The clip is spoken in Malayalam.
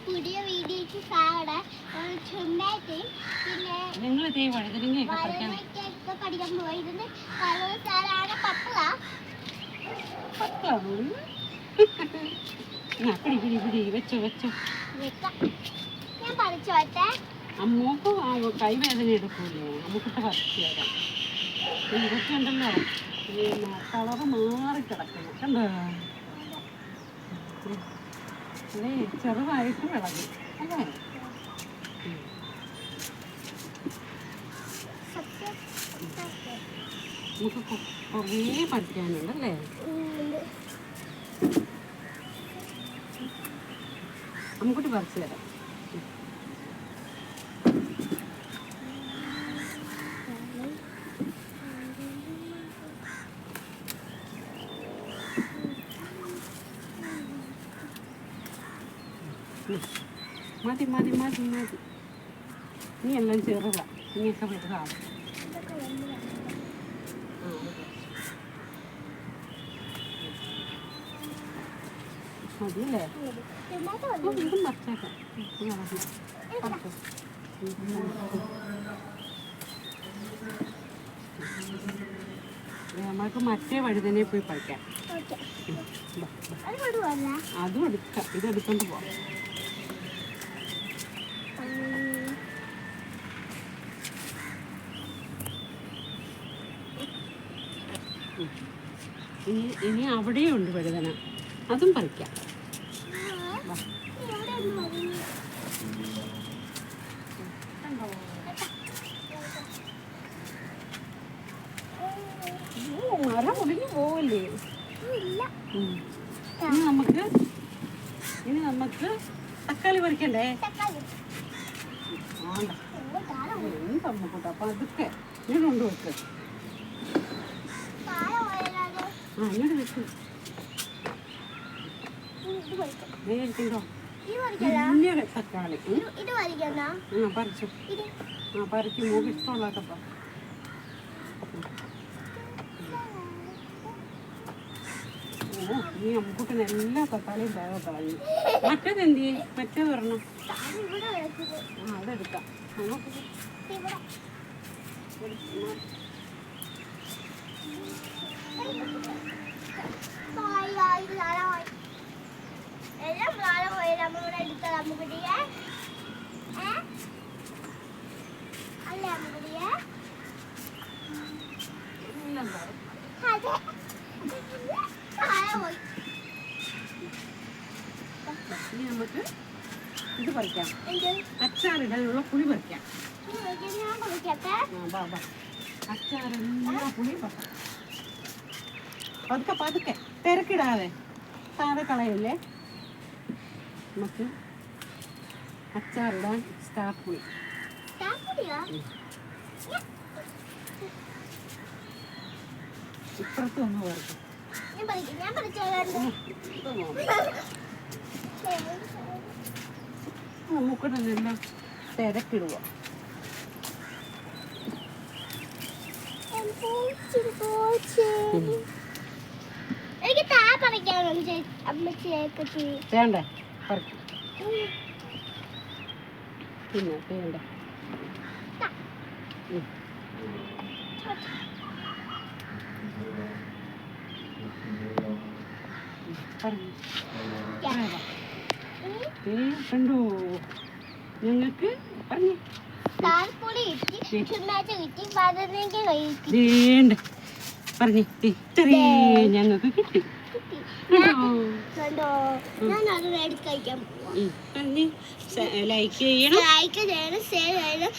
പുതിയ വീഡിയോക്ക് സാടെ ചുമ്മാറ്റി പിന്നെ വഴുതനങ്ങയൊക്കെ പഠിക്കാൻ പോയിരുന്നത് സാറാണ് പപ്പളാ വെച്ചോ ഞാൻ പഠിച്ചോട്ടെ അമ്മൂക്ക് കൈവേദന എടുക്കൂലേ അമ്മൂക്കിട്ട് പറിച്ചേരാം ഇതൊക്കെ ഉണ്ടല്ലോ കളറ് മാറിക്കിടക്കുന്നു കണ്ടോ അല്ലേ ചെറുതായിട്ട് വിളഞ്ഞു അല്ലേ നമുക്ക് കുറേ പഠിക്കാനുണ്ടല്ലേ അമ്മൂക്കുട്ടി പറിച്ചു തരാം മതി മതി മതി മതി നീ എല്ലാം ചെറുതാ നീയൊക്കെ വലുതാണ് മതിയല്ലേ ഇതും പറിച്ചേക്കാം നമ്മൾക്ക് മറ്റേ വഴുതനെ പോയി പറിക്കാം അതും എടുക്കാം ഇതെടുക്കൊണ്ട് പോവാം ഇനി അവിടെയും ഉണ്ട് വഴുതന അതും പറിക്കാം മരം ഒടിഞ്ഞു പോവല്ലേ ഇനി നമുക്ക് തക്കാളി പറിക്കണ്ടേ എന്താ അപ്പൊ അതൊക്കെ ഇങ്ങനെ കൊണ്ടുവെക്ക് ഇങ്ങോട്ട് വെക്ക് നേരിട്ടോ വലിയ തക്കാളി പറിച്ചു പറിക്കും മൂക്ക് ഇഷ്ടമുള്ളതൊക്കെ നീ അമ്മൂട്ടിന് എല്ലാ തക്കാളിയും വേറെ കളഞ്ഞു മറ്റേതെന്തി മറ്റേത് വരണം അതെടുക്കാം ഇനി നമുക്ക് ഇത് പറിക്കാം അച്ചാറിടാനുള്ള പുളി പറിക്കാം അച്ചാറിനുള്ള പുളി പറിക്കാം പതുക്കെ പതുക്കെ തിരക്കിടാതെ താഴെ കളയല്ലേ നമുക്ക് അച്ചാറിടാൻ സ്റ്റാർ പുളി ഇപ്പുറത്ത് ഒന്ന് പറിക്കും നമുക്ക് തന്നെ തിരക്കിടുക വേണ്ടേ പറിക്കും പിന്നെ വേണ്ട കണ്ടോ ഞങ്ങൾക്ക് പറഞ്ഞു പറഞ്ഞു ചെറിയ ഞങ്ങൾക്ക് കിട്ടി ലൈക്ക് ചെയ്യണം ഷെയർ ചെയ്യണം.